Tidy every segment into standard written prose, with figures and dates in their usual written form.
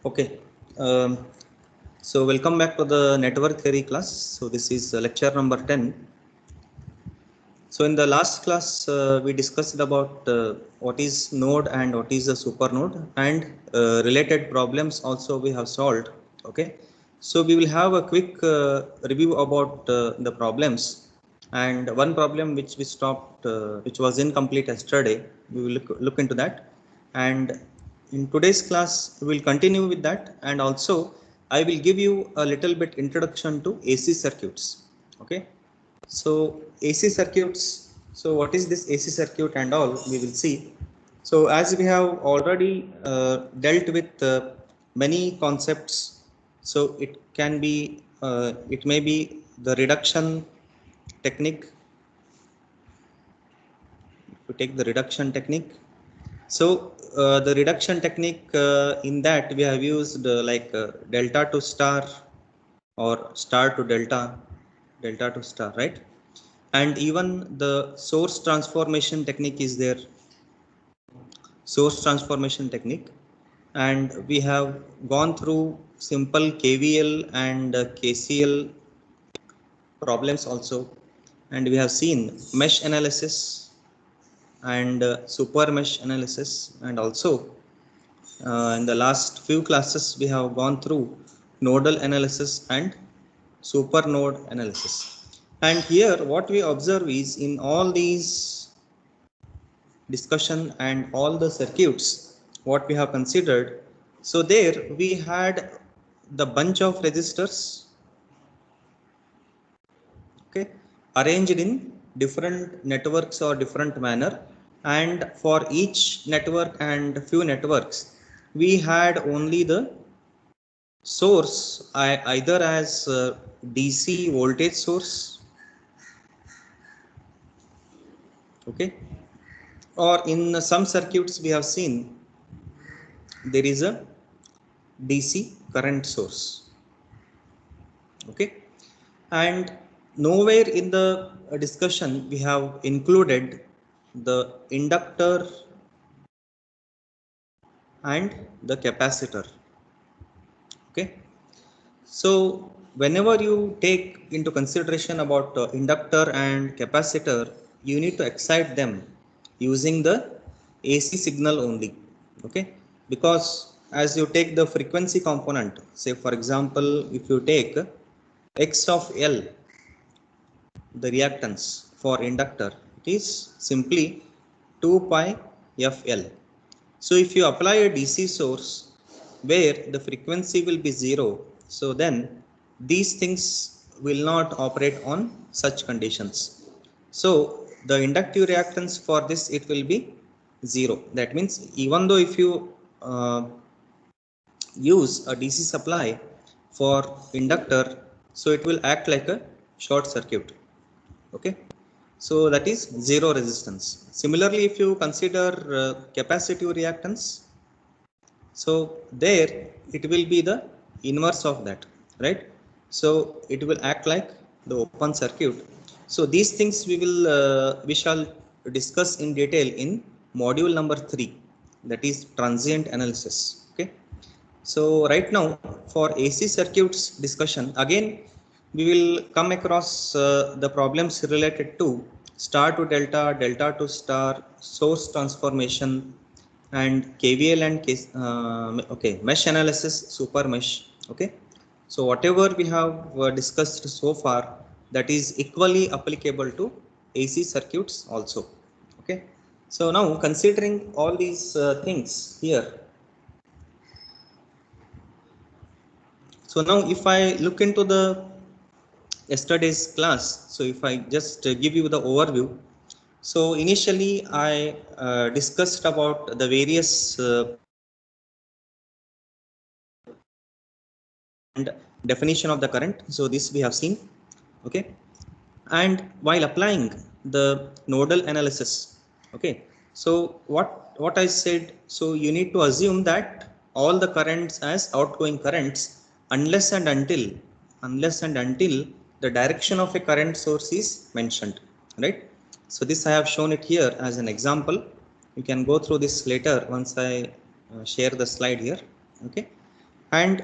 Okay, so welcome back to the network theory class. So this is lecture number 10. So in the last class, we discussed about what is node and what is a supernode, and related problems also we have solved. Okay, so we will have a quick review about the problems, and one problem which we stopped, which was incomplete yesterday. We will look into that, and in today's class we will continue with that, and also I will give you a little bit introduction to AC circuits. Okay. So AC circuits, so what is this AC circuit and all we will see. So as we have already dealt with many concepts, so it can be, it may be the reduction technique, to take the reduction technique. So the reduction technique, in that we have used delta to star or star to delta, delta to star, right? And even the source transformation technique is there, source transformation technique, and we have gone through simple KVL and KCL problems also, and we have seen mesh analysis and super mesh analysis, and also in the last few classes we have gone through nodal analysis and super node analysis. And here what we observe is, in all these discussion and all the circuits what we have considered, so there we had the bunch of resistors, okay, arranged in different networks or different manner, and for each network and few networks we had only the source, either as DC voltage source, okay, or in some circuits we have seen there is a DC current source, okay. And nowhere in the discussion we have included the inductor and the capacitor, okay. So whenever you take into consideration about inductor and capacitor, you need to excite them using the AC signal only, okay. Because as you take the frequency component, say for example if you take x of L, the reactance for inductor, it is simply 2 pi fL. So if you apply a DC source where the frequency will be 0, so then these things will not operate on such conditions. So the inductive reactance for this, it will be 0. That means even though if you use a DC supply for inductor, so it will act like a short circuit, okay. So that is 0 resistance. Similarly, if you consider capacitive reactance, so there it will be the inverse of that, right? So it will act like the open circuit. So these things we shall discuss in detail in module number 3, that is transient analysis, okay. So right now for AC circuits discussion, again we will come across the problems related to star to delta, delta to star, source transformation, and KVL and okay, mesh analysis, super mesh, okay. So whatever we have discussed so far, that is equally applicable to AC circuits also, okay. So now considering all these things here, so now if I look into the yesterday's class, so if I just give you the overview. So initially I discussed about the various and definition of the current. So this we have seen, okay. And while applying the nodal analysis, okay, so what I said, so you need to assume that all the currents as outgoing currents, unless and until the direction of a current source is mentioned, right? So this I have shown it here as an example. You can go through this later once I share the slide here, okay. And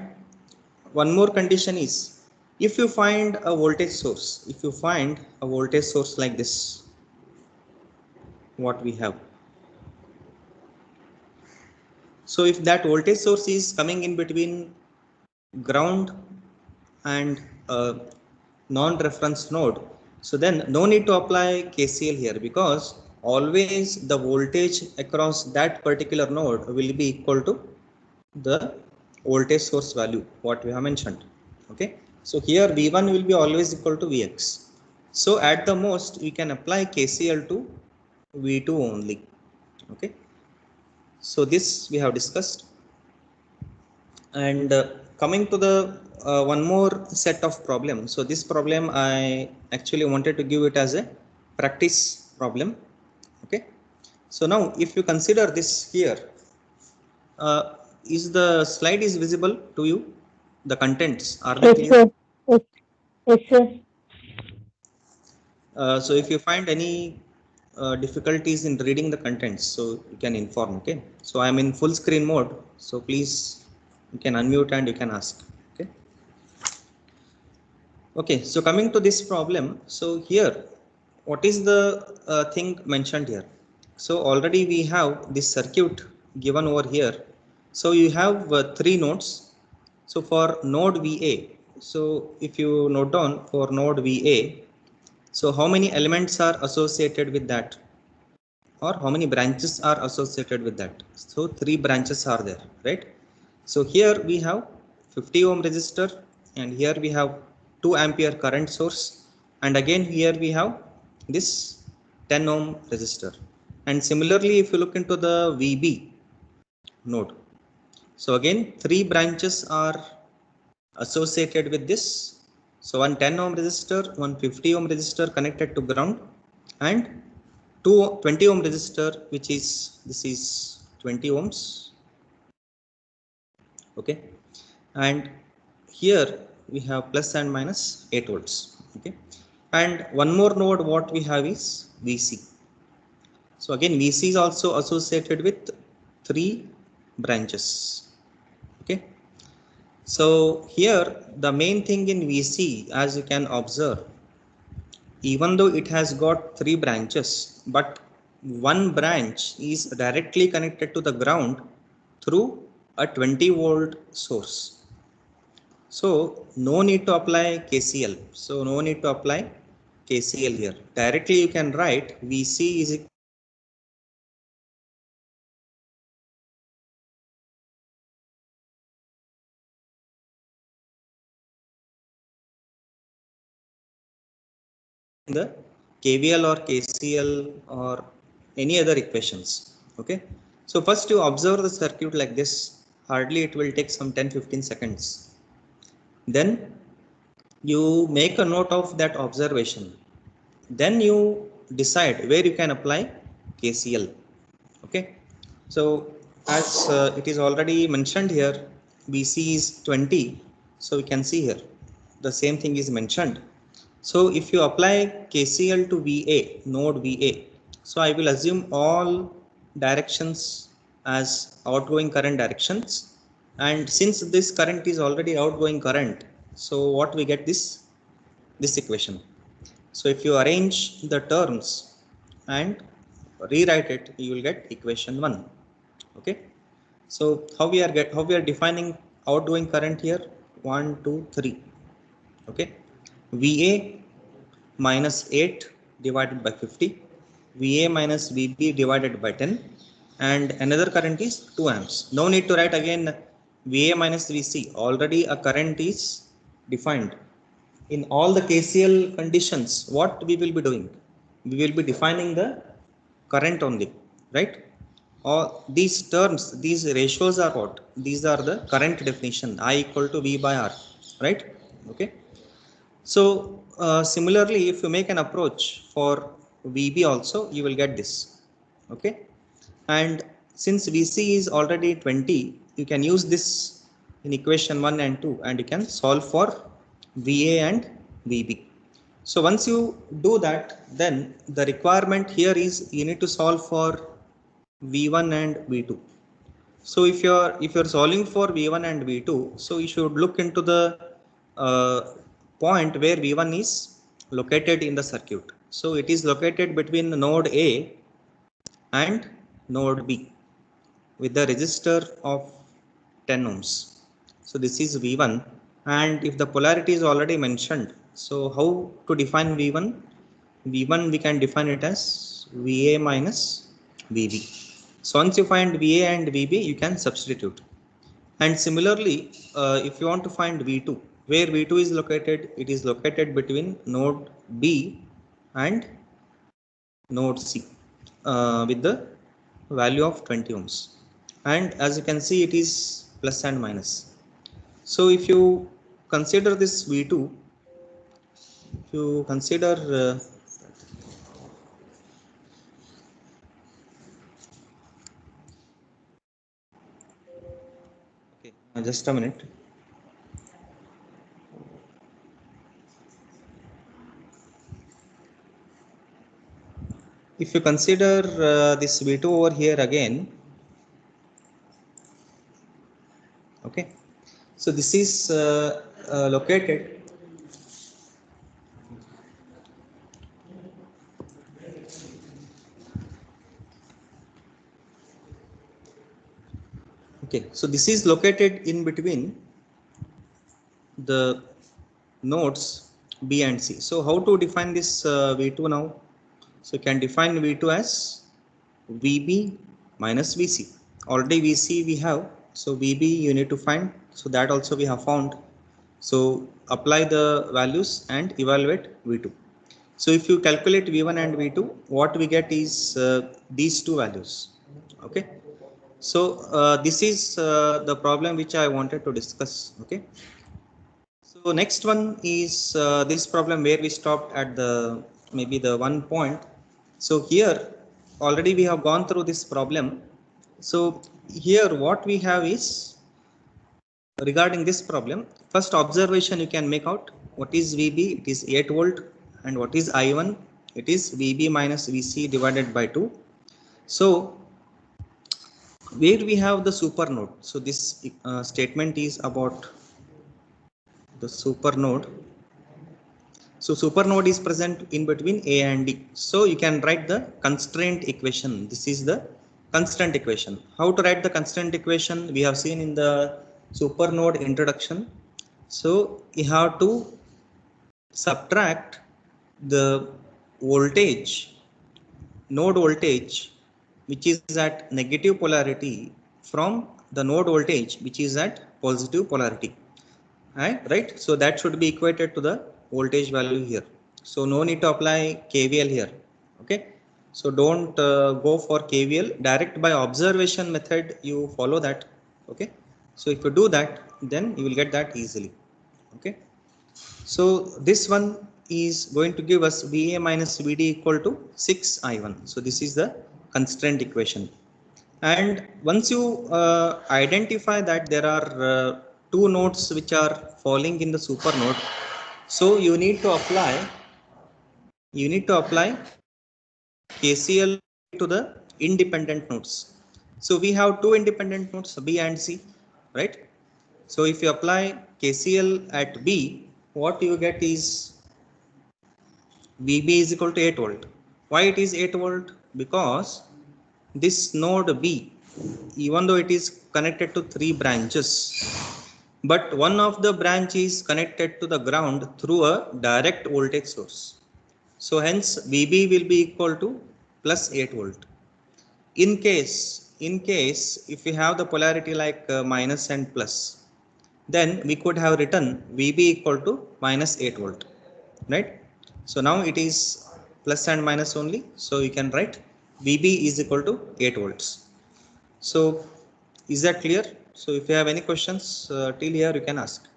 one more condition is, if you find a voltage source, like this, what we have. So if that voltage source is coming in between ground and non-reference node, so then no need to apply KCL here, because always the voltage across that particular node will be equal to the voltage source value what we have mentioned. Okay, so here V1 will be always equal to Vx. So at the most we can apply KCL to V2 only. Okay, so this we have discussed. And coming to the one more set of problems. So this problem I actually wanted to give it as a practice problem. Okay, so now if you consider this here, uh, is the slide is visible to you? The contents are they Yes, clear? sir. Yes, yes, sir. So if you find any difficulties in reading the contents, so you can inform. Okay, so I am in full screen mode, so please you can unmute and you can ask. Okay. Okay, so coming to this problem, so here what is the thing mentioned here? So already we have this circuit given over here. So you have three nodes. So for node VA, so if you note down for node VA, so how many elements are associated with that, or how many branches are associated with that? So three branches are there, right? So here we have 50 ohm resistor, and here we have 2 ampere current source, and again here we have this 10 ohm resistor. And similarly if you look into the VB node, so again three branches are associated with this. So one 10 ohm resistor, one 50 ohm resistor connected to ground, and two 20 ohm resistor, which is this is 20 ohms. Okay, and here we have plus and minus 8 volts. Okay, and one more node what we have is VC. So again VC is also associated with three branches. Okay, so here the main thing in VC, as you can observe, even though it has got three branches, but one branch is directly connected to the ground through a 20 volt source. So no need to apply KCL. So no need to apply KCL here. Directly you can write VC is in the KVL or KCL or any other equations. Okay, so first you observe the circuit like this. Hardly it will take some 10-15 seconds. Then you make a note of that observation. Then you decide where you can apply KCL. Okay, so as it is already mentioned here, BC is 20. So we can see here the same thing is mentioned. So if you apply KCL to VA, node VA, so I will assume all directions as outgoing current directions. And since this current is already outgoing current, so what we get this equation. So if you arrange the terms and rewrite it, you will get equation 1. Okay, so how we are defining outgoing current here? 1 2 3. Okay, VA minus 8 divided by 50, VA minus VB divided by 10, and another current is 2 amps. No need to write again VA minus VC. Already a current is defined. In all the KCL conditions, what we will be doing? We will be defining the current only, right? All these terms, these ratios are what? These are the current definition, I equal to V by R, right? Okay, so similarly if you make an approach for VB also, you will get this. Okay, and since VC is already 20, you can use this in equation 1 and 2, and you can solve for VA and VB. So once you do that, then the requirement here is you need to solve for V1 and V2. So if you're solving for V1 and V2, so you should look into the point where V1 is located in the circuit. So it is located between node A and node B with the resistor of 10 ohms. So this is V1, and if the polarity is already mentioned, so how to define V1? V1 we can define it as VA minus VB. So once you find VA and VB, you can substitute. And similarly, if you want to find V2, where V2 is located, it is located between node B and node C with the value of 20 ohms. And as you can see, it is plus and minus. So if you consider this V2, if you consider okay, just a minute. If you consider this V2 over here again, okay, so this is located okay, so this is located in between the nodes B and C. So how to define this V2 now? So you can define V2 as VB minus VC. Already VC we have, so VB you need to find, so that also we have found. So apply the values and evaluate V2. So if you calculate V1 and V2, what we get is these two values. Okay. So this is the problem which I wanted to discuss. Okay. So next one is this problem where we stopped at the maybe the one point. So here already we have gone through this problem. So here what we have is regarding this problem, first observation you can make out what is VB, it is 8 volt, and what is I1, it is VB minus VC divided by 2. So where we have the super node, so this statement is about the super node. So super node is present in between A and D. So you can write the constraint equation. This is the constraint equation. How to write the constraint equation? We have seen in the super node introduction. So you have to subtract the voltage, node voltage, which is at negative polarity from the node voltage, which is at positive polarity. Right, so that should be equated to the voltage value here. So no need to apply KVL here. Okay, so don't go for KVL, direct by observation method you follow that. Okay, so if you do that, then you will get that easily. Okay, so this one is going to give us VA minus VD equal to 6I1. So this is the constraint equation. And once you identify that there are two nodes which are falling in the super node, so you need to apply KCL to the independent nodes. So we have two independent nodes, B and C, right? So if you apply KCL at B, what you get is VB is equal to 8 volt. Why it is 8 volt? Because this node B, even though it is connected to 3 branches, but one of the branch is connected to the ground through a direct voltage source. So hence VB will be equal to plus 8 volt. In case if we have the polarity like minus and plus, then we could have written VB equal to minus 8 volt, right? So now it is plus and minus only, so you can write VB is equal to 8 volts. So is that clear? So if you have any questions till here, you can ask.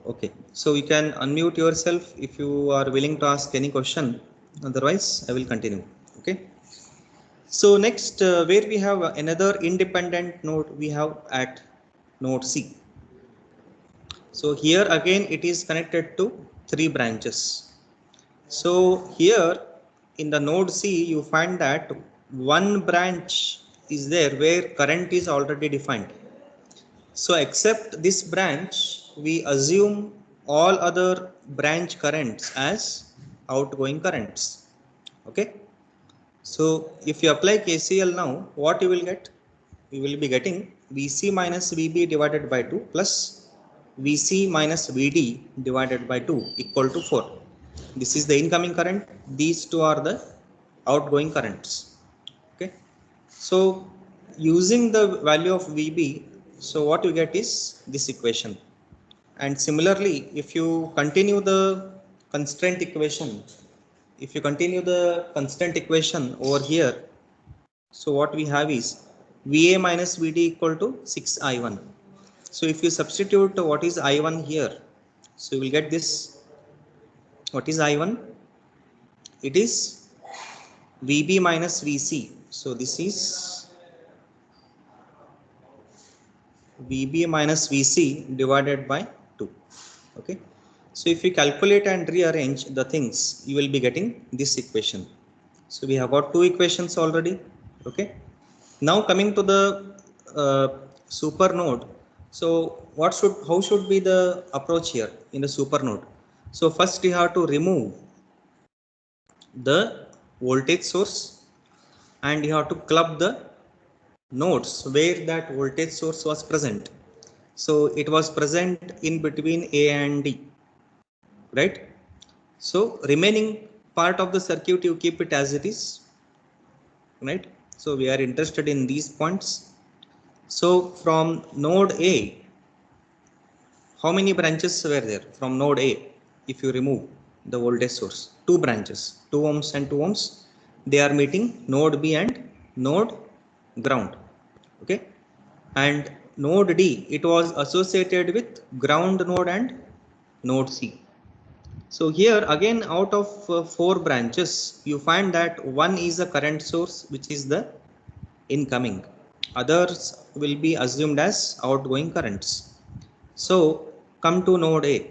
Okay, so you can unmute yourself if you are willing to ask any question. Otherwise, I will continue. Okay. So next, where we have another independent node, we have at node C. So here again it is connected to 3 branches. So here in the node C you find that one branch is there where current is already defined. So except this branch, we assume all other branch currents as outgoing currents. Okay. So if you apply KCL now, what you will get? You will be getting VC minus VB divided by 2 plus VC minus VD divided by 2 equal to 4. This is the incoming current. These two are the outgoing currents. Okay. So using the value of VB, so what you get is this equation. And similarly, if you continue the constraint equation, over here, so what we have is VA minus VD equal to 6I1. So if you substitute what is I1 here, so you will get this. What is I1? It is VB minus VC. So this is VB minus VC divided by 2. Okay. So if you calculate and rearrange the things, you will be getting this equation. So we have got 2 equations already. Okay. Now coming to the super node. So how should be the approach here in the super node? So first you have to remove the voltage source and you have to club the nodes where that voltage source was present. So it was present in between A and D, right? So remaining part of the circuit, you keep it as it is, right? So we are interested in these points. So from node A, how many branches were there from node A? If you remove the voltage source, 2 branches, 2 ohms and 2 ohms, they are meeting node B and node ground. Okay. And node D, it was associated with ground node and node C. So here again out of 4 branches, you find that one is a current source, which is the incoming. Others will be assumed as outgoing currents. So come to node A.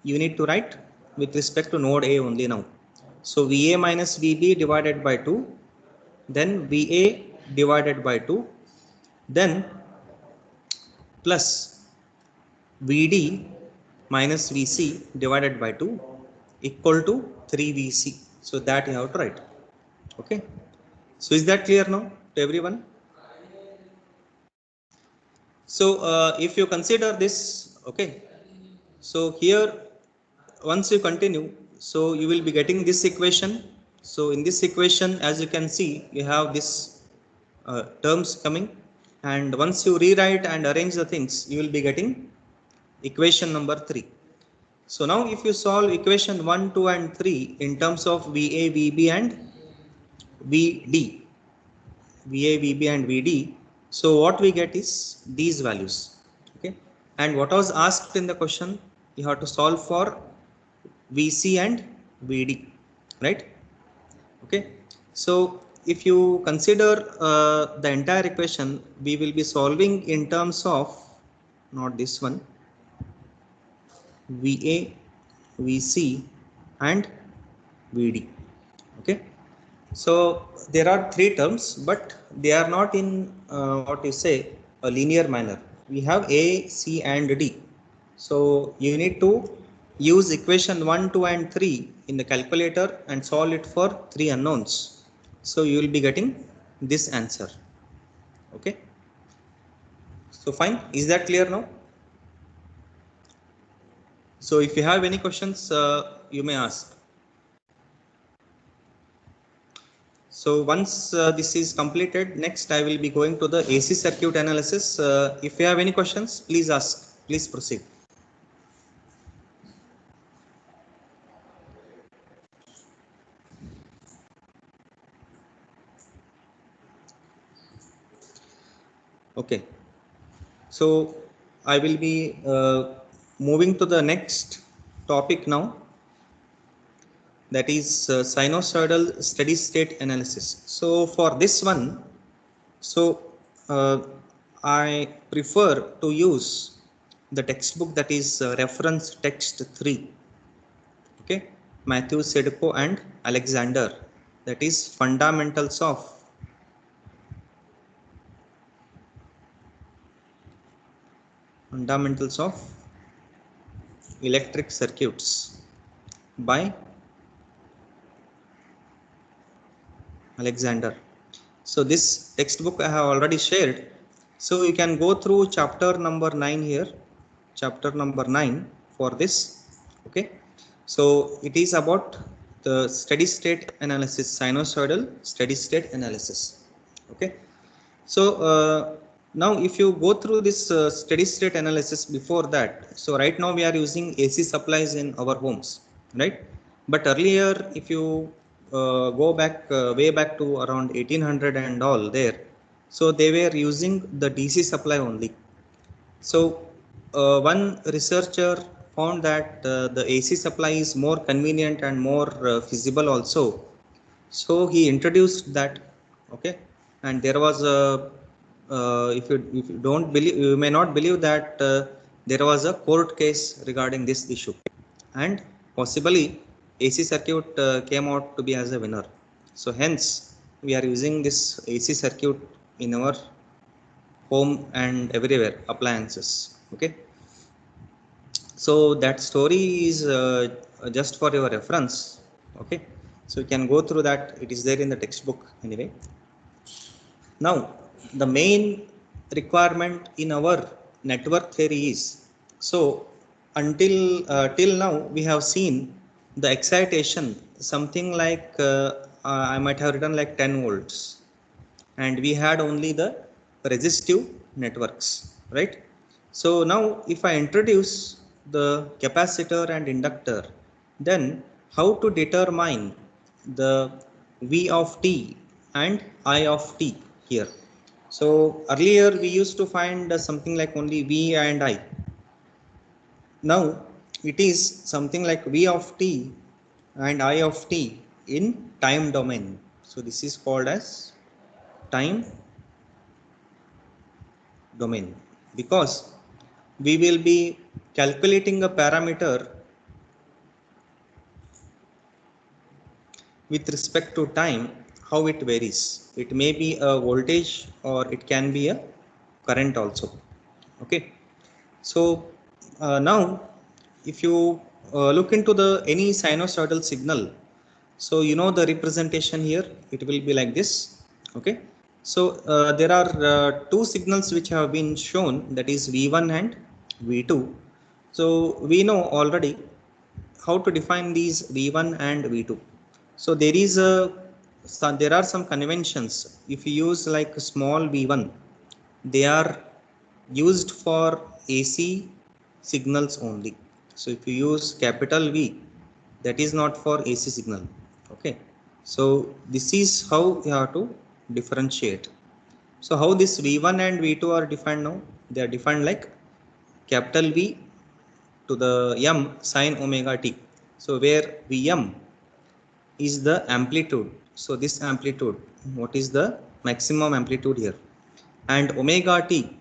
You need to write with respect to node A only now. So VA minus VB divided by 2, then VA divided by 2, then plus VD minus VC divided by 2 equal to 3VC. So that you have to write. Okay. So is that clear now to everyone? So if you consider this, okay. So here once you continue, so you will be getting this equation. So in this equation, as you can see, you have this terms coming, and once you rewrite and arrange the things, you will be getting equation number 3. So now if you solve equation 1, 2 and 3 in terms of VA, VB and VD, so what we get is these values. Okay. And what was asked in the question, you have to solve for VC and VD, right? Okay. So if you consider the entire equation, we will be solving in terms of, not this one, VA, VC and VD. Okay. So there are 3 terms, but they are not in what you say a linear manner. We have A, C and D. So you need to use equation 1, 2 and 3 in the calculator and solve it for 3 unknowns. So you will be getting this answer. Okay. So fine. Is that clear now? So if you have any questions, you may ask. So once this is completed, next I will be going to the AC circuit analysis. If you have any questions, please ask. Please proceed. Okay. So I will be moving to the next topic now. That is sinusoidal steady state analysis. So for this one, so I prefer to use the textbook, that is reference text 3. Okay, Matthew Sedko and Alexander, that is fundamentals of electric circuits by Alexander. So this textbook I have already shared. So you can go through chapter number 9 here, chapter number 9 for this. Okay, so it is about the steady state analysis, sinusoidal steady state analysis. Okay, so now if you go through this steady state analysis before that, so right now we are using AC supplies in our homes, right? But earlier, if you go back way back to around 1800 and all there, so they were using the DC supply only. So one researcher found that the AC supply is more convenient and more feasible also. So he introduced that. Okay, and there was a if you don't believe, you may not believe that there was a court case regarding this issue, and possibly AC circuit came out to be as a winner. So hence we are using this AC circuit in our home and everywhere appliances. Okay, so that story is just for your reference. Okay, so you can go through that, it is there in the textbook anyway. Now the main requirement in our network theory is, so until till now we have seen the excitation something like I might have written like 10 volts, and we had only the resistive networks, right? So now if I introduce the capacitor and inductor, then how to determine the V of t and I of t here? So earlier we used to find something like only V and I. Now it is something like V of t and I of t in time domain. So this is called as time domain, because we will be calculating a parameter with respect to time, how it varies. It may be a voltage or it can be a current also. Okay, so now if you look into the any sinusoidal signal, so you know the representation here, it will be like this. Okay, so there are two signals which have been shown, that is V1 and V2. So we know already how to define these V1 and V2. So there is there are some conventions. If you use like small V1, they are used for AC signals only. So if you use capital V, that is not for AC signal. Okay, so this is how you have to differentiate. So how this V1 and V2 are defined now? They are defined like capital V to the m sine omega t. So where Vm is the amplitude, so this amplitude, what is the maximum amplitude here, and omega t,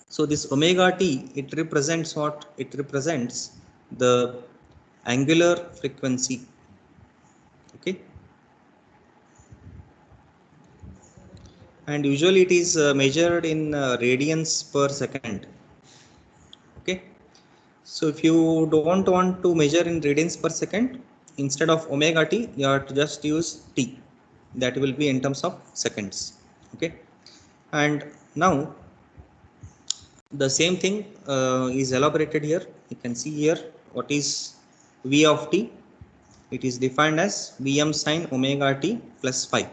so this omega t, it represents what? It represents the angular frequency. Okay, and usually it is measured in radians per second. Okay, so if you don't want to measure in radians per second, instead of omega t, you have to just use t, that will be in terms of seconds. Okay, and now the same thing is elaborated here. You can see here what is V of t. It is defined as Vm sine omega t plus phi,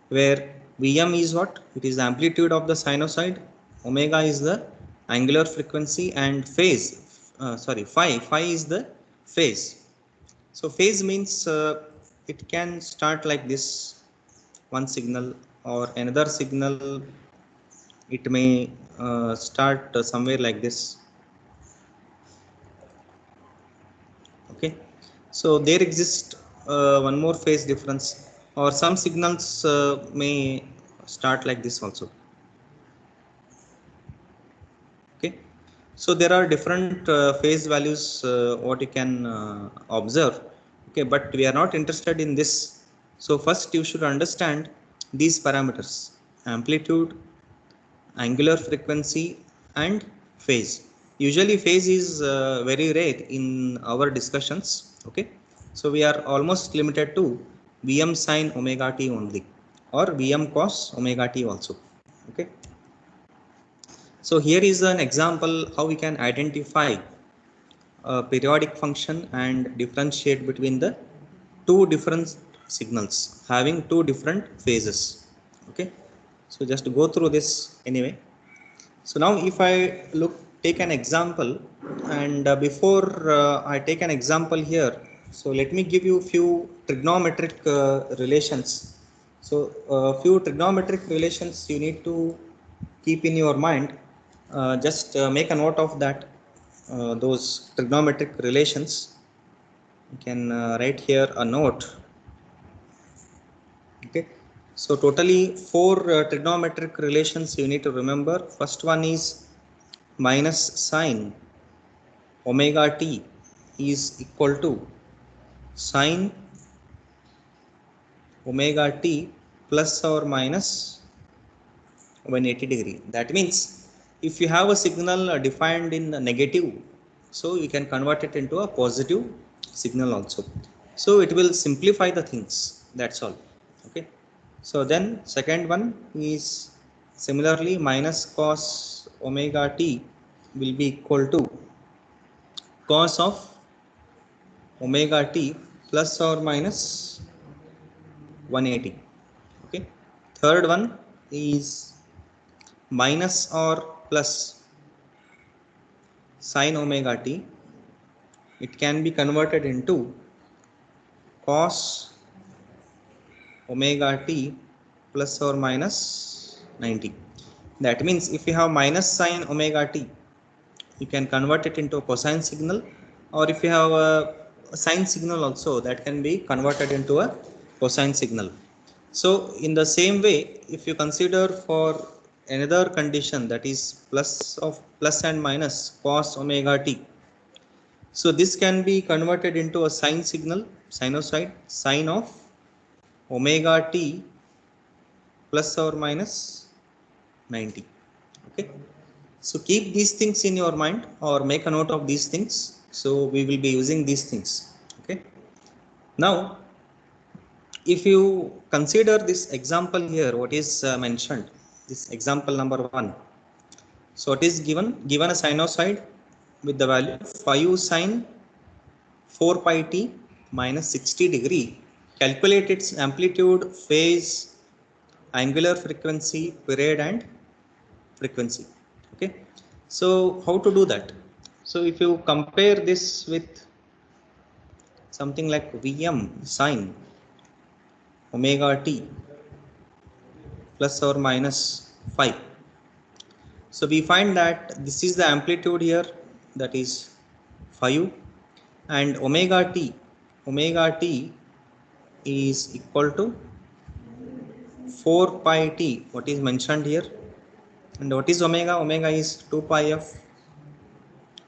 where Vm is what? It is the amplitude of the sinusoid, omega is the angular frequency, and phase, phi is the phase. So phase means it can start like this, one signal, or another signal, it may start somewhere like this. Okay, so there exists one more phase difference, or some signals may start like this also. Okay, So there are different phase values what you can observe. Okay, but we are not interested in this. So first you should understand these parameters: amplitude, angular frequency, and phase. Usually phase is very rare in our discussions. Okay, so we are almost limited to Vm sin omega t only, or Vm cos omega t also. Okay, so here is an example how we can identify a periodic function and differentiate between the two different signals having two different phases. Okay, so just go through this anyway. So now if I take an example, and before I take an example here, so let me give you few trigonometric relations. So few trigonometric relations you need to keep in your mind. Just make a note of that, those trigonometric relations. You can write here a note. Okay, so totally four trigonometric relations you need to remember. First one is minus sine omega t is equal to sine omega t plus or minus 180 degree. That means if you have a signal defined in negative, so you can convert it into a positive signal also. So it will simplify the things, that's all. Okay, so then second one is similarly minus cos omega t will be equal to cos of omega t plus or minus 180. Okay, third one is minus or plus sin omega t. It can be converted into cos omega t plus or minus 90. That means if you have minus sin omega t, you can convert it into a cosine signal, or if you have a sine signal also, that can be converted into a cosine signal. So in the same way, if you consider for another condition, that is plus and minus cos omega t, so this can be converted into a sine signal, sinusoid, sine of omega t plus or minus 90. Okay, so keep these things in your mind, or make a note of these things. So we will be using these things. Okay, now if you consider this example here, what is mentioned, this example number 1. So it is given a sinusoid with the value 5 sine 4 pi t minus 60 degree. Calculate its amplitude, phase, angular frequency, period, and frequency. Okay, so how to do that? So if you compare this with something like Vm sine omega t plus or minus 5, so we find that this is the amplitude here, that is 5, and omega t is equal to 4 pi t, what is mentioned here. And what is omega? Omega is 2 pi f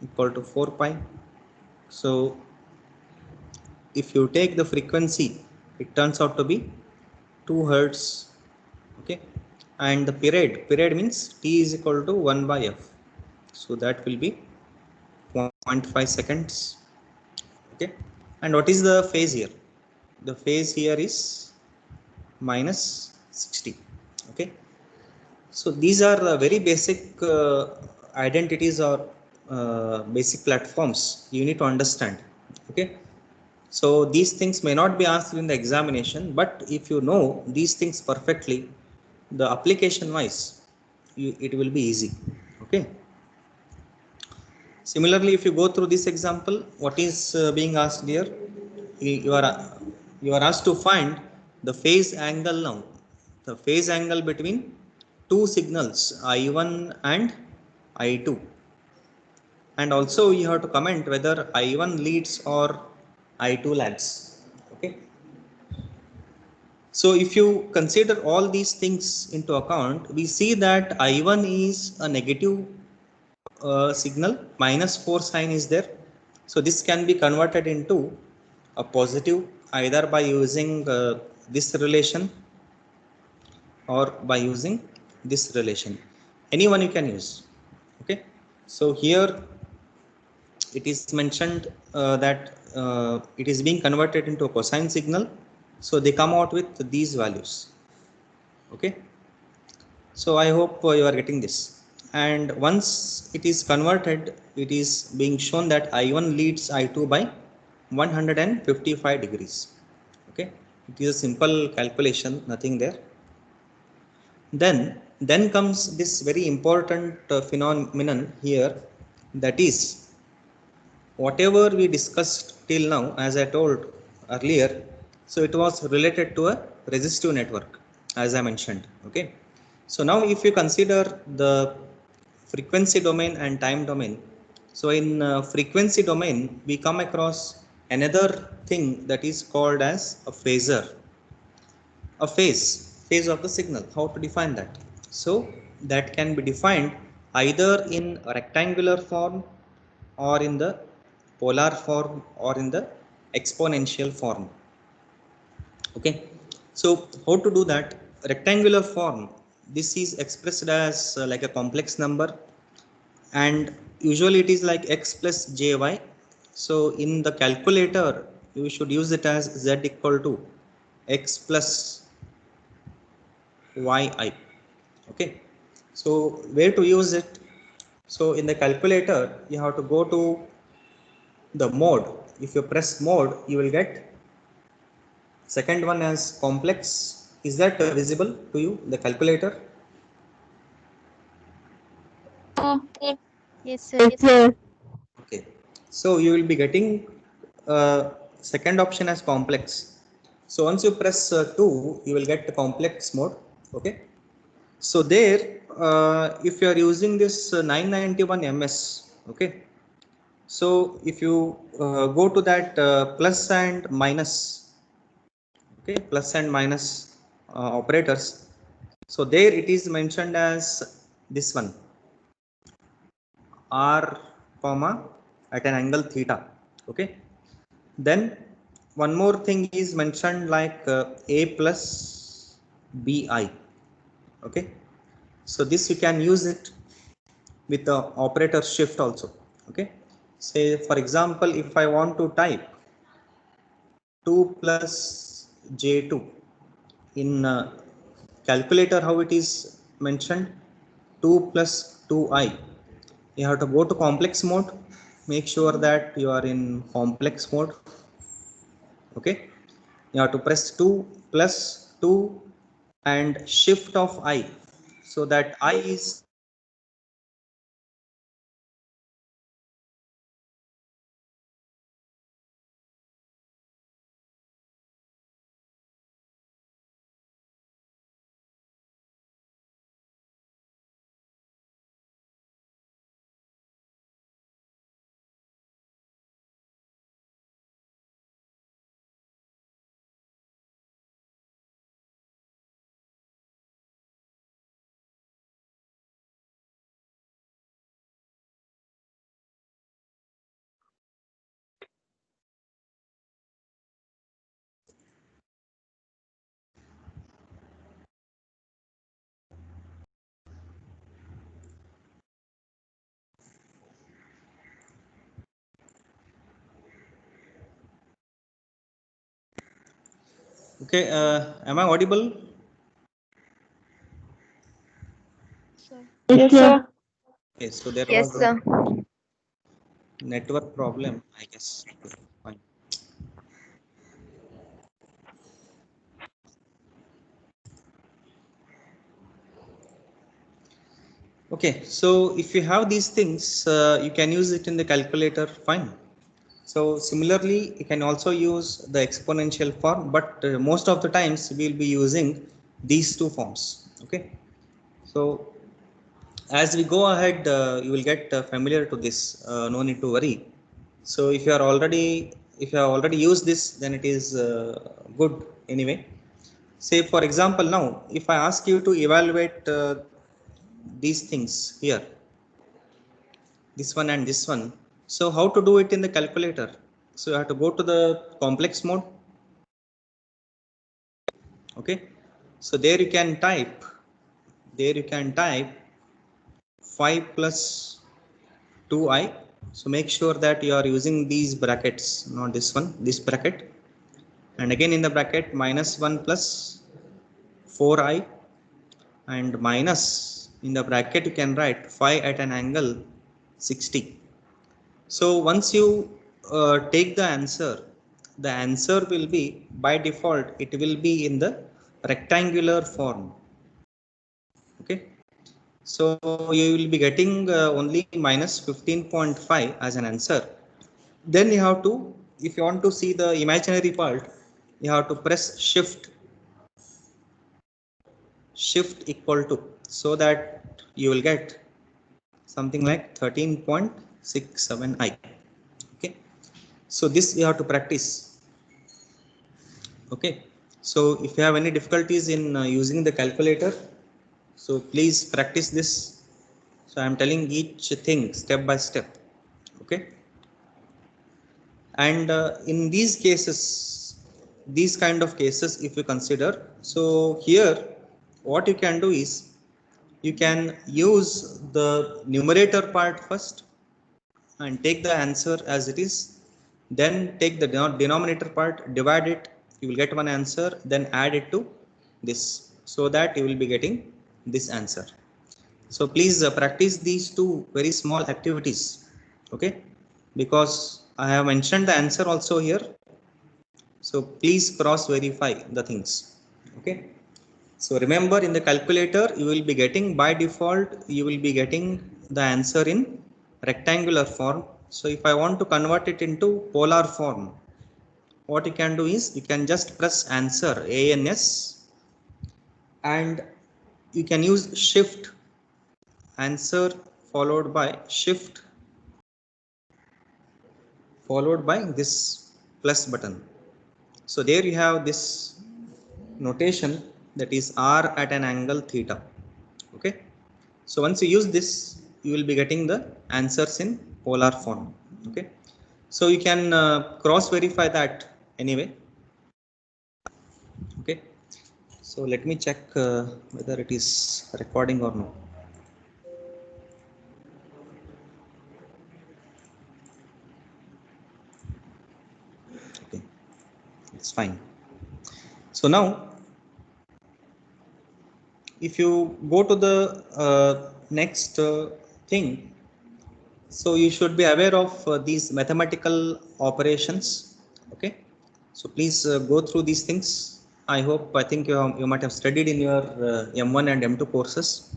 equal to 4 pi. So if you take the frequency, it turns out to be 2 hertz. Okay, and the period means t is equal to 1 by f, so that will be 0.5 seconds. Okay, and what is the phase here? The phase here is minus 60. Okay, so these are very basic identities, or basic platforms you need to understand. Okay, so these things may not be asked in the examination, but if you know these things perfectly, the application wise it will be easy. Okay, similarly if you go through this example, what is being asked here, you are asked to find the phase angle. Now the phase angle between two signals I1 and I2, and also you have to comment whether I1 leads or I2 lags. Okay, so if you consider all these things into account, we see that I1 is a negative signal, -4 sign is there. So this can be converted into a positive either by using this relation or by using this relation. Anyone you can use. Okay. So here it is mentioned that it is being converted into a cosine signal. So they come out with these values. Okay. So I hope you are getting this. And once it is converted, it is being shown that I1 leads I2 by 155 degrees. Okay. It is a simple calculation, nothing there. Then comes this very important phenomenon here, that is whatever we discussed till now, as I told earlier, so it was related to a resistive network, as I mentioned. Okay. So now if you consider the frequency domain and time domain, so in frequency domain, we come across another thing that is called as a phasor, a phase of the signal. How to define that? So that can be defined either in rectangular form or in the polar form or in the exponential form. Okay. So how to do that? Rectangular form, this is expressed as like a complex number, and usually it is like x plus jy. So in the calculator you should use it as z equal to x plus yi. Okay. So where to use it? So in the calculator you have to go to the mode. If you press mode, you will get second one as complex. Is that visible to you, the calculator? Yes, sir. Yes, sir. Okay. So you will be getting second option as complex. So once you press 2, you will get the complex mode. Okay. So there, if you are using this 991 ms, okay. So if you go to that plus and minus, okay, plus and minus operators. So there it is mentioned as this one, r comma at an angle theta. Okay. Then one more thing is mentioned like a plus bi. Okay. So this you can use it with the operator shift also. Okay. Say for example, if I want to type 2 plus j2 in calculator, how it is mentioned, 2 plus 2i, you have to go to complex mode. Make sure that you are in complex mode. Okay. You have to press 2 plus 2 and shift of I, so that I is okay. Am I audible? Yes, sir. Okay, so there Yes, was a sir. network problem, I guess. Okay, fine. Okay, so if you have these things, you can use it in the calculator, fine. So similarly, you can also use the exponential form, but most of the times we'll be using these two forms. Okay. So as we go ahead, you will get familiar to this. No need to worry. So if if you have already used this, then it is good anyway. Say for example, now if I ask you to evaluate these things here, this one and this one. So how to do it in the calculator? So you have to go to the complex mode. Okay, so there you can type 5 plus 2i. So make sure that you are using these brackets, not this one, this bracket, and again in the bracket minus 1 plus 4i, and minus in the bracket you can write 5 at an angle 60. So once you take the answer will be, by default it will be in the rectangular form. Okay, so you will be getting only minus 15.5 as an answer. Then you have to, if you want to see the imaginary part, you have to press shift equal to, so that you will get something like 13.67i. Okay, so this you have to practice. Okay, so if you have any difficulties in using the calculator, so please practice this. So I am telling each thing step by step. Okay, and in these cases, these kind of cases, if you consider, so here what you can do is you can use the numerator part first and take the answer as it is, then take the denominator part, divide it, you will get one answer, then add it to this, so that you will be getting this answer. So please practice these two very small activities. Okay, because I have mentioned the answer also here, so please cross verify the things. Okay, so remember, in the calculator you will be getting, by default you will be getting the answer in rectangular form. So if I want to convert it into polar form, what you can do is you can just press answer ANS, and you can use shift answer followed by shift followed by this plus button. So there you have this notation, that is R at an angle theta. Okay, so once you use this, you will be getting the answers in polar form. Okay, so you can cross verify that anyway. Okay, so let me check whether it is recording or no. Okay, it's fine. So now if you go to the next thing, so you should be aware of these mathematical operations. Okay, so please go through these things. I think you might have studied in your M1 and M2 courses,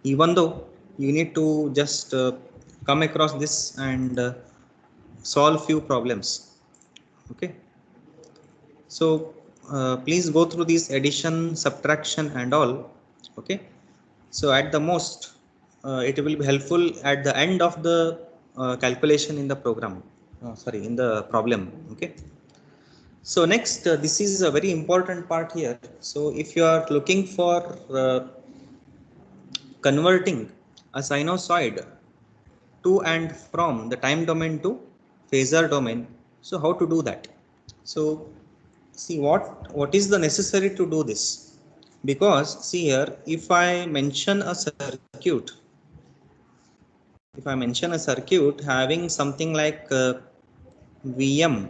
even though you need to just come across this and solve few problems. Okay, so please go through these addition, subtraction and all. Okay, so at the most it will be helpful at the end of the calculation in the program, sorry, in the problem. Okay, so next this is a very important part here. So if you are looking for converting a sinusoid to and from the time domain to phasor domain, so how to do that? So see what is the necessary to do this, because see here, if I mention a circuit, having something like Vm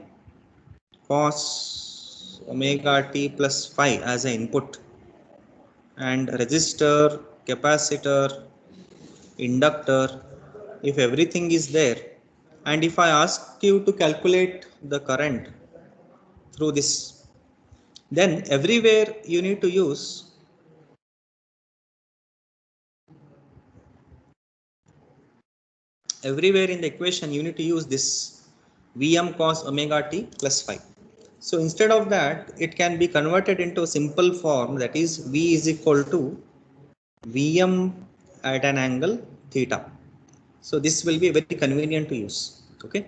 cos omega t plus phi as an input, and resistor, capacitor, inductor, if everything is there, and if I ask you to calculate the current through this, then everywhere you need to use in the equation you need to use this Vm cos omega t plus phi. So instead of that, it can be converted into a simple form, that is V is equal to Vm at an angle theta. So this will be very convenient to use. Okay,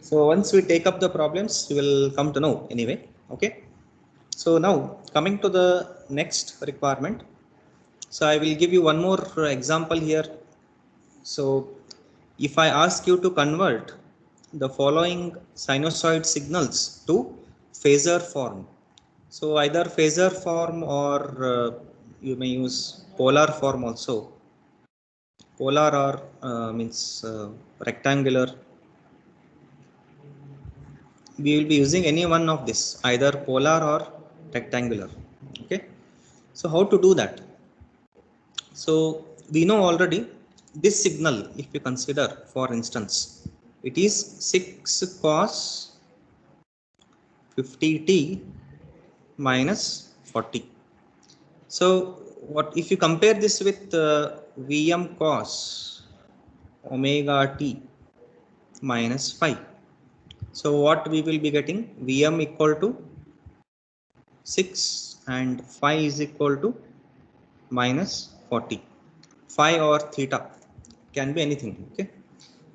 so once we take up the problems, we will come to know anyway. Okay, so now coming to the next requirement, so I will give you one more example here. So if I ask you to convert the following sinusoid signals to phasor form, so either phasor form or you may use polar form also. Polar or means rectangular. We will be using any one of this, either polar or rectangular. Okay. So how to do that? So we know already this signal, if you consider, for instance, it is 6 cos 50t minus 40. So what if you compare this with Vm cos omega t minus phi? So what we will be getting? Vm equal to 6 and phi is equal to minus 40. Phi or theta can be anything. Okay.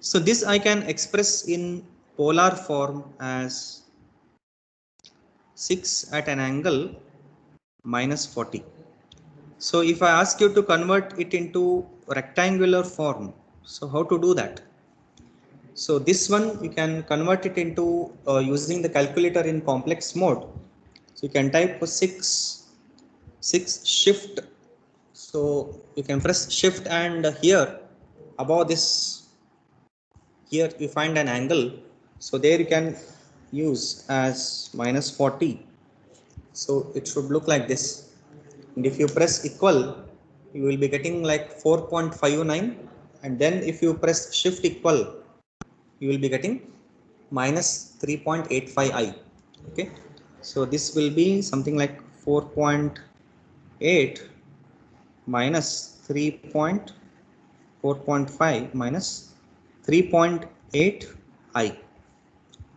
So this I can express in polar form as 6 at an angle minus 40. So if I ask you to convert it into rectangular form, so how to do that? So this one you can convert it into using the calculator in complex mode. So you can type 6 shift. So you can press shift, and here above this, here you find an angle. So there you can use as minus 40. So it should look like this. And if you press equal, you will be getting like 4.59. And then if you press shift equal, you will be getting minus 3.85i. Okay. So this will be something like 4.8 minus 3.4.5 minus 3.8i.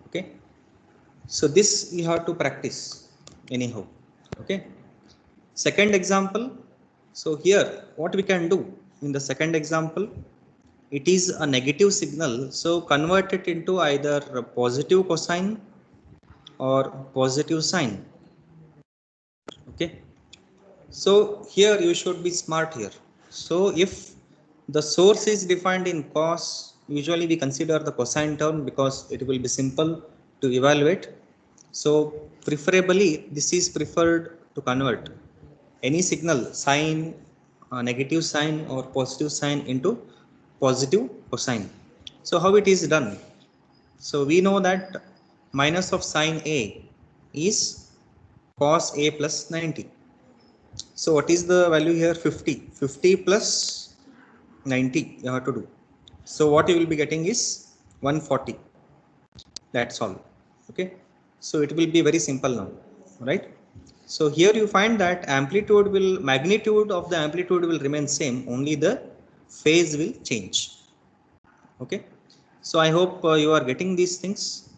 Okay. So this you have to practice anyhow. Okay. Second example. So here what we can do in the second example, it is a negative signal. So convert it into either a positive cosine or positive sine. Okay. So here you should be smart here. So if the source is defined in cos, usually we consider the cosine term because it will be simple to evaluate. So preferably this is preferred to convert any signal sine, negative sine or positive sine into positive cosine. So how it is done? So we know that minus of sine A is cos A plus 90. So what is the value here? 50. 50 plus 90 you have to do. So what you will be getting is 140. That's all. Okay. So it will be very simple now, right? So here you find that magnitude of the amplitude will remain same, only the phase will change. Okay. So I hope you are getting these things.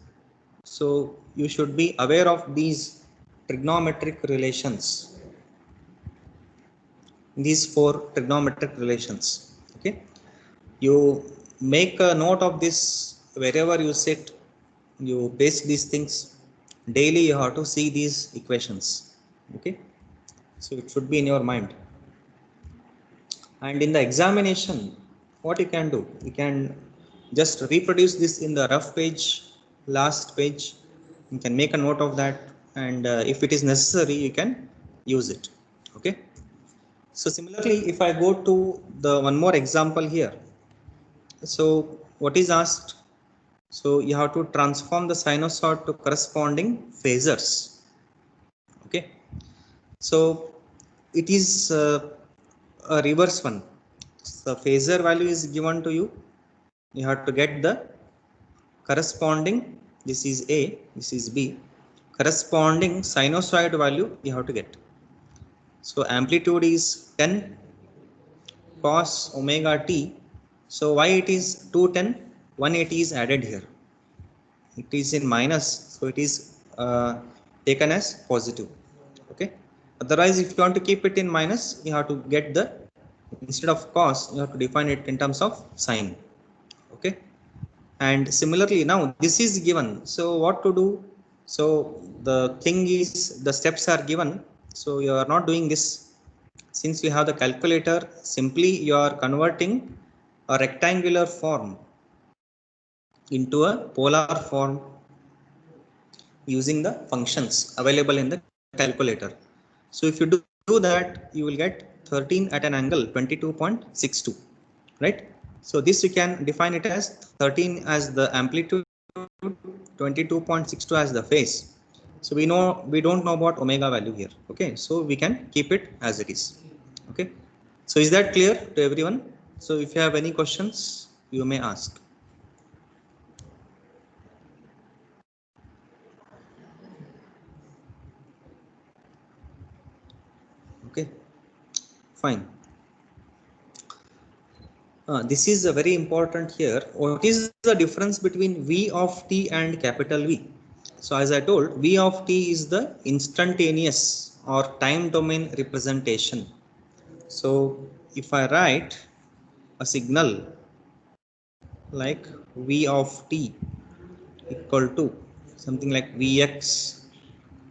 So you should be aware of these trigonometric relations, these 4 trigonometric relations. Okay. You make a note of this wherever you sit, you paste these things daily. You have to see these equations. Okay. So it should be in your mind. And in the examination, what you can do, you can just reproduce this in the rough page, last page. You can make a note of that, and if it is necessary, you can use it. Okay. So similarly, if I go to the one more example here, so what is asked? So you have to transform the sinusoid to corresponding phasors. Okay. So it is a reverse one. The phasor value is given to you. You have to get the corresponding. This is A. This is B. Corresponding sinusoid value you have to get. So amplitude is 10 cos omega t. So why it is 210? 180 is added here. It is in minus, so it is taken as positive. Okay. Otherwise, if you want to keep it in minus, you have to get the, instead of cos, you have to define it in terms of sine. Okay. And similarly, now this is given. So what to do? So the thing is, the steps are given. So you are not doing this. Since you have the calculator, simply you are converting a rectangular form into a polar form using the functions available in the calculator. So if you do that, you will get 13 at an angle 22.62, right? So this you can define it as 13 as the amplitude, 22.62 as the phase. So we don't know about omega value here. Okay, so we can keep it as it is. Okay, so is that clear to everyone? So if you have any questions, you may ask. Okay, fine. This is very important here. What is the difference between V of t and capital V? So as I told, V of t is the instantaneous or time domain representation. So if I write a signal like V of t equal to something like Vx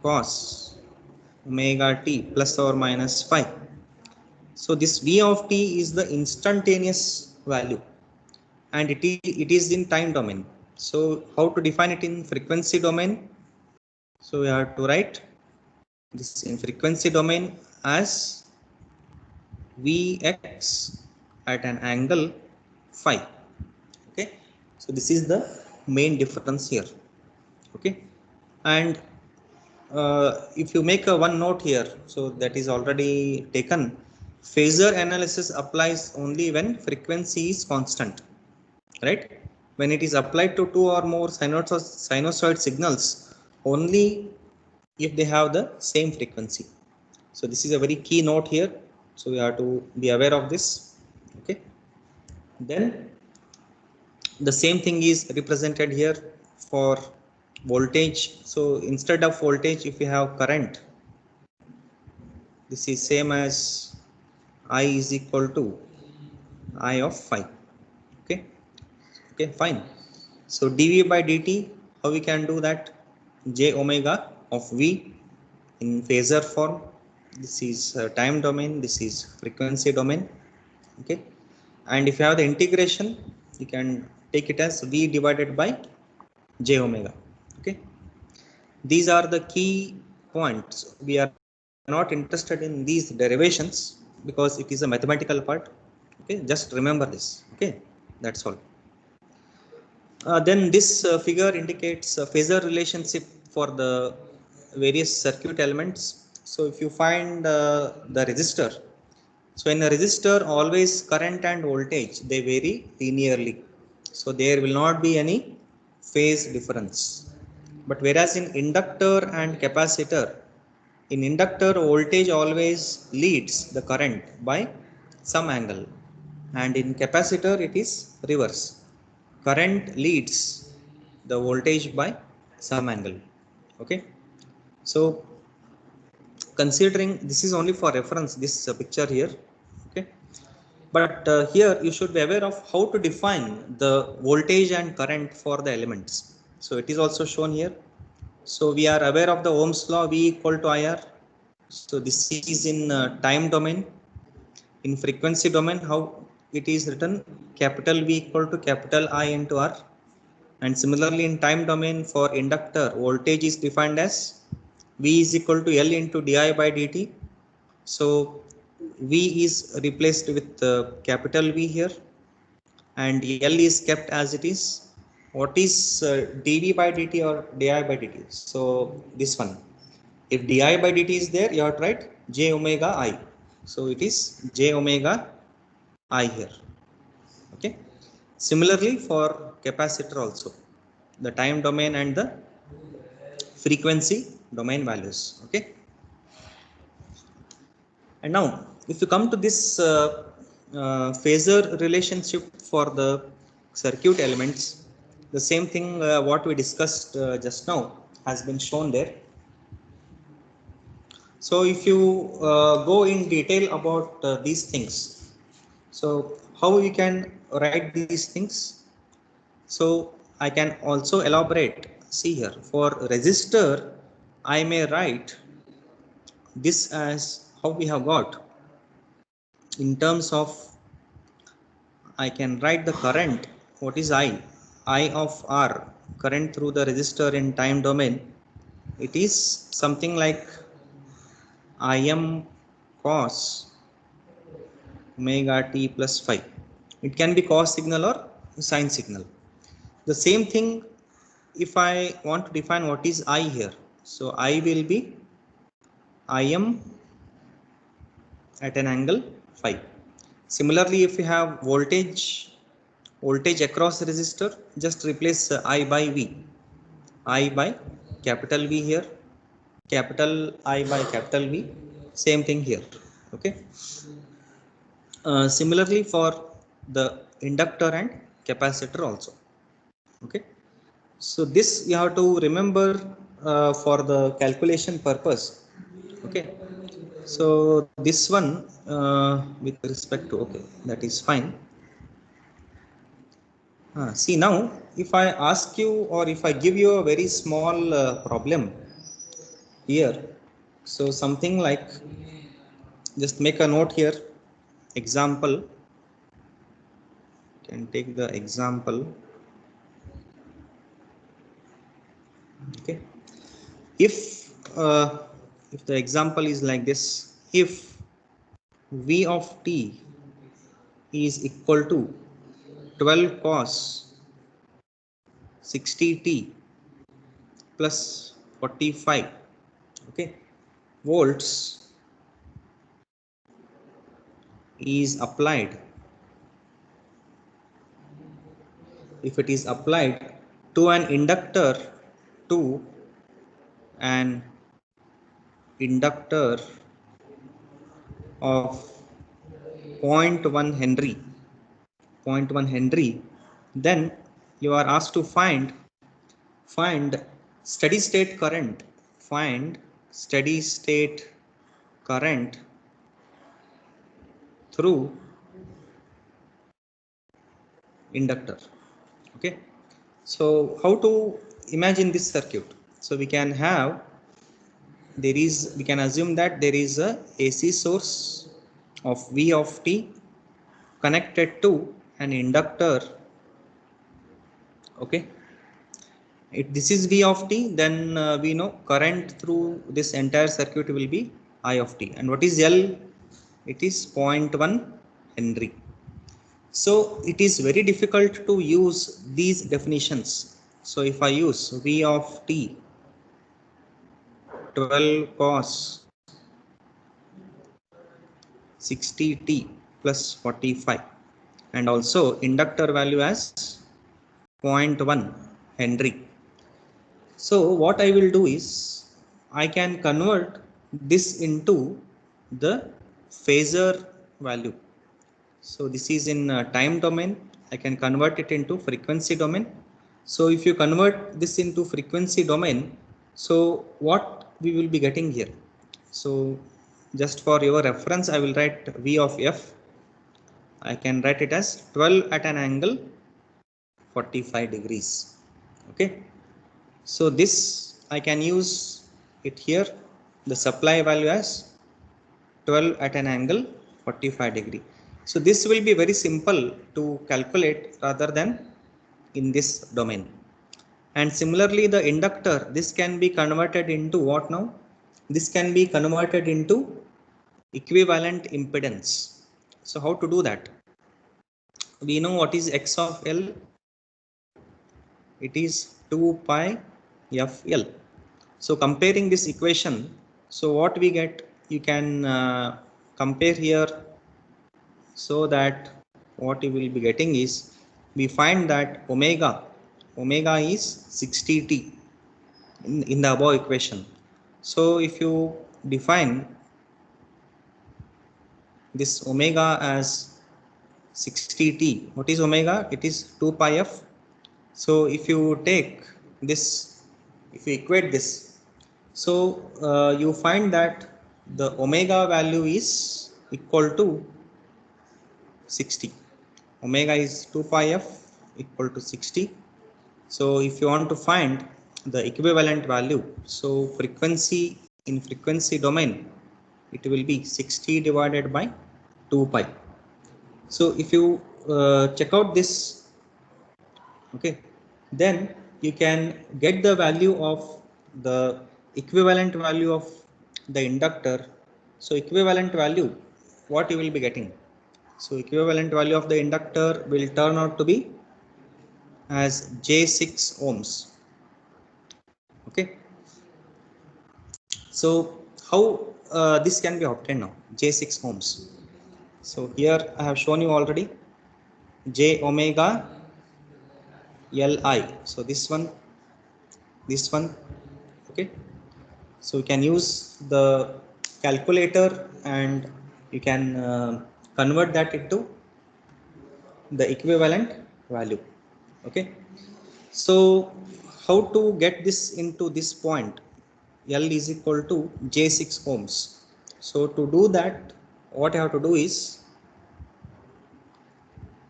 cos omega t plus or minus phi. So this V of t is the instantaneous value, and it is in time domain. So how to define it in frequency domain? So we have to write this in frequency domain as Vx at an angle phi. Okay, so this is the main difference here. Okay, and if you make a one note here, so that is already taken. Phasor analysis applies only when frequency is constant, right? When it is applied to two or more sinusoid signals, only if they have the same frequency. So this is a very key note here. So we have to be aware of this. Okay. Then the same thing is represented here for voltage. So instead of voltage, if we have current, this is same as I is equal to I of phi. Okay. Okay, fine. So dV by dt, how we can do that? J omega of V in phasor form. This is time domain, this is frequency domain. Okay, and if you have the integration, you can take it as V divided by J omega. Okay, these are the key points. We are not interested in these derivations because it is a mathematical part. Okay, just remember this. Okay, that's all. Then this figure indicates a phasor relationship for the various circuit elements. So if you find the resistor, so in a resistor always current and voltage they vary linearly. So there will not be any phase difference. But whereas in inductor and capacitor, in inductor voltage always leads the current by some angle, and in capacitor it is reverse. Current leads the voltage by some angle. Okay, so considering this is only for reference, this picture here. Okay, but here you should be aware of how to define the voltage and current for the elements. So it is also shown here. So we are aware of the Ohm's law, V equal to IR. So this is in time domain. In frequency domain, how it is written, capital V equal to capital I into R. And similarly in time domain for inductor, voltage is defined as V is equal to L into di by dt. So V is replaced with capital V here, and L is kept as it is. What is dV by dt or di by dt? So this one, if di by dt is there, you have to write j omega I. So it is j omega I here. Okay. Similarly for capacitor also, the time domain and the frequency domain values. Okay. And now if you come to this phasor relationship for the circuit elements, the same thing what we discussed just now has been shown there. So if you go in detail about these things, so how we can write these things? So I can also elaborate. See here, for resistor, I may write this as how we have got in terms of, I can write the current. What is I? I of R, current through the resistor in time domain, it is something like Im cos omega t plus phi. It can be cos signal or sine signal. The same thing if I want to define what is I here. So I will be Im at an angle phi. Similarly, if you have voltage across the resistor, just replace I by V. I by capital V here, capital I by capital V, same thing here. Okay. Similarly for the inductor and capacitor also. Okay. So this you have to remember for the calculation purpose. Okay. So this one with respect to, okay, that is fine. See now, if I ask you or if I give you a very small problem here, so something like, just make a note here, example, can take the example. Okay, if the example is like this, if V of t is equal to 12 cos 60t plus 45, okay, volts is applied, if it is applied to an inductor, to an inductor of 0.1 Henry, 0.1 Henry, then you are asked to find steady state current, find steady state current through inductor. Okay, so how to imagine this circuit? So we can have, we can assume that there is a AC source of V of t connected to an inductor. Okay, if this is V of t, then we know current through this entire circuit will be I of t. And what is L? It is 0.1 Henry. So it is very difficult to use these definitions. So if I use V of t 12 cos 60t plus 45, and also inductor value as 0.1 Henry. So what I will do is I can convert this into the phasor value. So this is in time domain. I can convert it into frequency domain. So if you convert this into frequency domain, so what we will be getting here? So just for your reference, I will write V of f. I can write it as 12 at an angle 45 degrees. Okay. So this I can use it here, the supply value as 12 at an angle 45 degree. So this will be very simple to calculate rather than in this domain. And similarly the inductor, this can be converted into what now? This can be converted into equivalent impedance. So how to do that? We know what is X of L. It is 2 pi FL. So comparing this equation, so what we get, you can compare here, so that what you will be getting is, we find that omega is 60t in the above equation. So if you define this omega as 60t, what is omega? It is 2 pi f. So if you take this, if you equate this, so you find that the omega value is equal to 60. Omega is 2 pi f equal to 60. So if you want to find the equivalent value, so frequency, in frequency domain, it will be 60 divided by 2 pi. So if you check out this, okay, then you can get the value of the equivalent value of the inductor. So equivalent value, what you will be getting? So equivalent value of the inductor will turn out to be as J6 ohms. Okay. So how this can be obtained now? J6 ohms. So here I have shown you already J omega Li. So this one, okay. So you can use the calculator and you can convert that into the equivalent value. Okay. So how to get this into this point? L is equal to J6 ohms. So to do that, what you have to do is,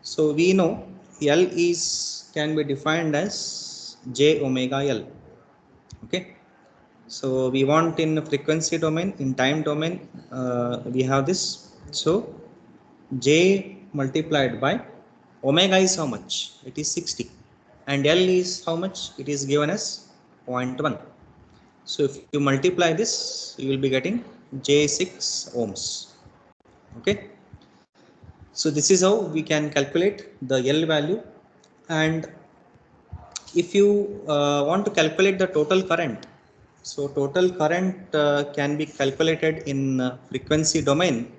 so we know L is can be defined as J omega L. Okay. So we want in frequency domain, in time domain, we have this. So J multiplied by omega is how much? It is 60. And L is how much? It is given as 0.1. So if you multiply this, you will be getting J6 ohms. Okay. So this is how we can calculate the L value. And if you want to calculate the total current, so total current can be calculated in frequency domain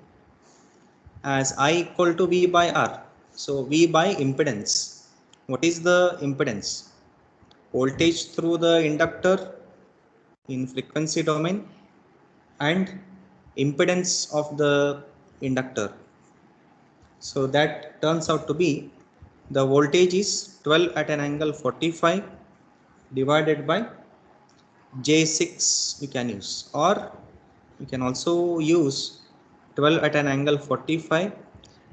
as I equal to V by R. So V by impedance. What is the impedance? Voltage through the inductor in frequency domain and impedance of the inductor. So that turns out to be the voltage is 12 at an angle 45 divided by J6 you can use, or you can also use 12 at an angle 45.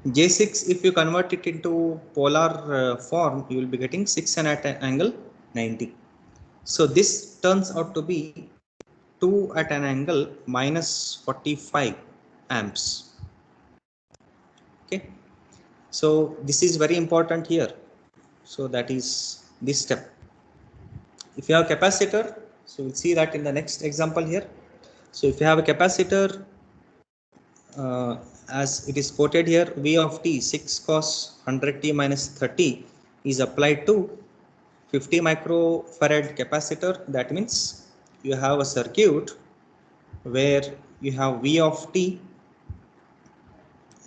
J6, if you convert it into polar form, you will be getting 6 at an angle 90. So this turns out to be 2 at an angle minus 45 amps. Okay. So this is very important here. So that is this step. If you have capacitor, so we'll see that in the next example here. So if you have a capacitor, as it is quoted here, V of t 6 cos 100t minus 30 is applied to 50 microfarad capacitor. That means you have a circuit where you have V of t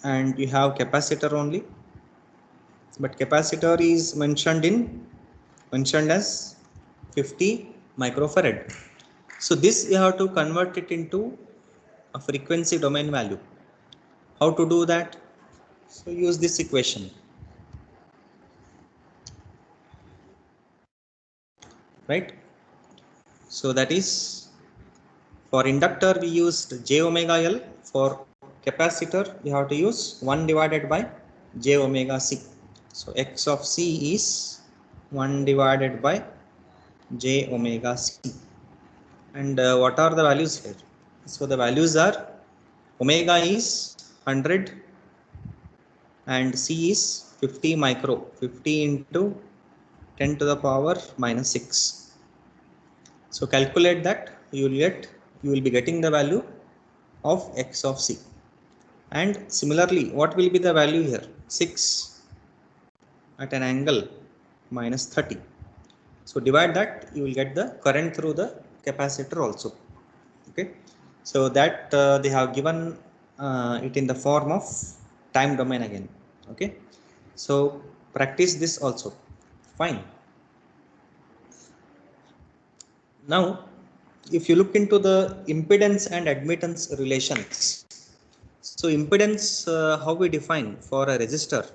and you have capacitor only, but capacitor is mentioned as 50 microfarad. So this you have to convert it into a frequency domain value. How to do that? So use this equation, right? So that is, for inductor we used j omega L. For capacitor you have to use 1 divided by j omega C. So x of C is 1 divided by j omega C. And what are the values here? So the values are omega is 100 and C is 50 micro, 50 into 10 to the power minus 6. So calculate that, you will be getting the value of x of C. And similarly, what will be the value here? 6 at an angle minus 30. So divide that, you will get the current through the capacitor also. Okay. So that they have given it in the form of time domain again. Okay. So practice this also. Fine. Now, if you look into the impedance and admittance relations, so impedance, how we define for a resistor?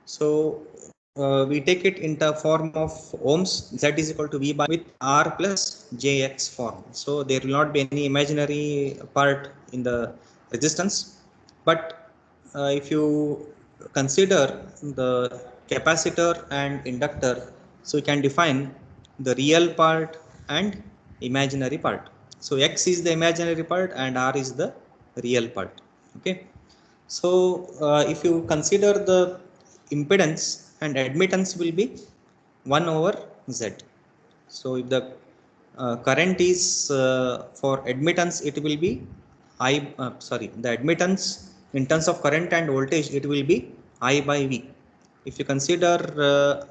So we take it in the form of ohms. Z is equal to V by with R plus JX form. So there will not be any imaginary part in the resistance. But if you consider the capacitor and inductor, so you can define the real part and imaginary part. So X is the imaginary part and R is the real part. Okay. So if you consider the impedance and admittance will be 1 over Z. So if the current is for admittance, it will be the admittance in terms of current and voltage, it will be I by V. If you consider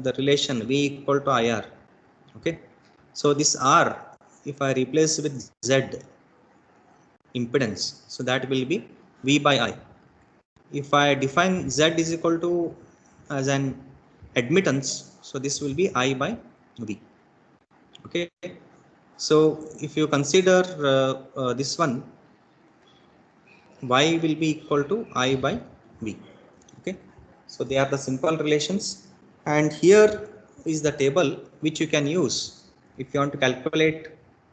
the relation V equal to IR, okay. So this R, if I replace with Z impedance, so that will be V by I. If I define Z is equal to as an admittance, so this will be I by V. Okay. So if you consider this one, Y will be equal to I by V. Okay. So they are the simple relations, and here is the table which you can use if you want to calculate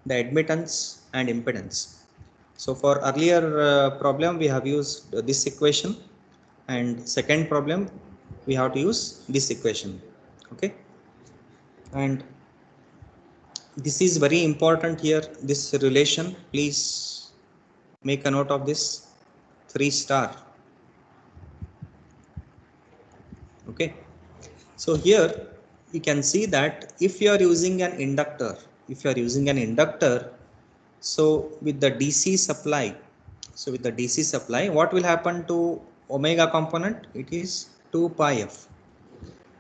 the admittance and impedance. So for earlier problem we have used this equation, and second problem we have to use this equation. Okay. And this is very important here, this relation. Please make a note of this 3 star. Okay. So here you can see that if you are using an inductor, so with the DC supply, what will happen to omega component? It is 2 pi f.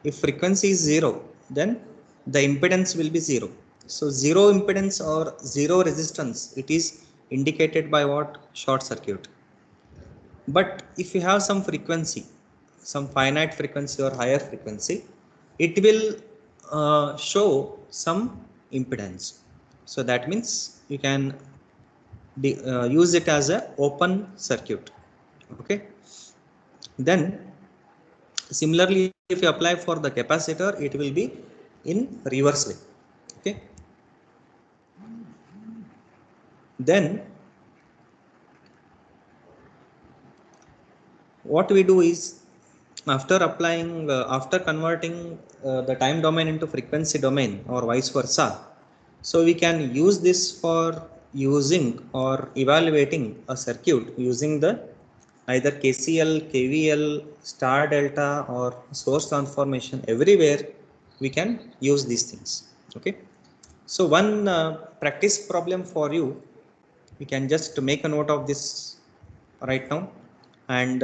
If frequency is 0, then the impedance will be 0. So 0 impedance or 0 resistance, it is indicated by what? Short circuit. But if you have some frequency, some finite frequency or higher frequency, it will show some impedance. So that means you can use it as a open circuit. Okay. Then similarly, if you apply for the capacitor, it will be in reverse way. Okay. Then what we do is, after converting the time domain into frequency domain or vice versa, so we can use this for using or evaluating a circuit using the either KCL, KVL, star delta or source transformation. Everywhere we can use these things. Okay. So one practice problem for you, we can just make a note of this right now, and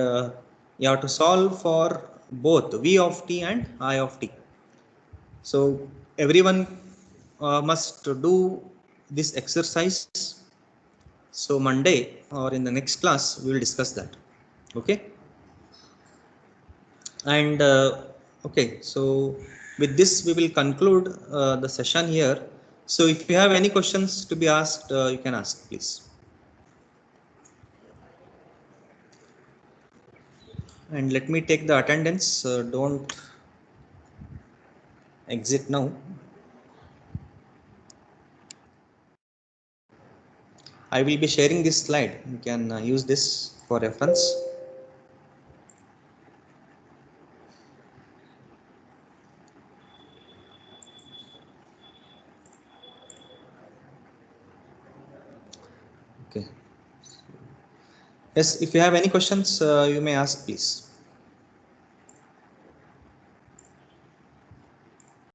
you have to solve for both V of t and I of t. So everyone must do this exercise. So Monday or in the next class we will discuss that. Okay. And okay, so with this we will conclude the session here. So if you have any questions to be asked, you can ask, please. And let me take the attendance. Don't exit now. I will be sharing this slide. You can use this for reference. Okay. Yes, if you have any questions, you may ask, please.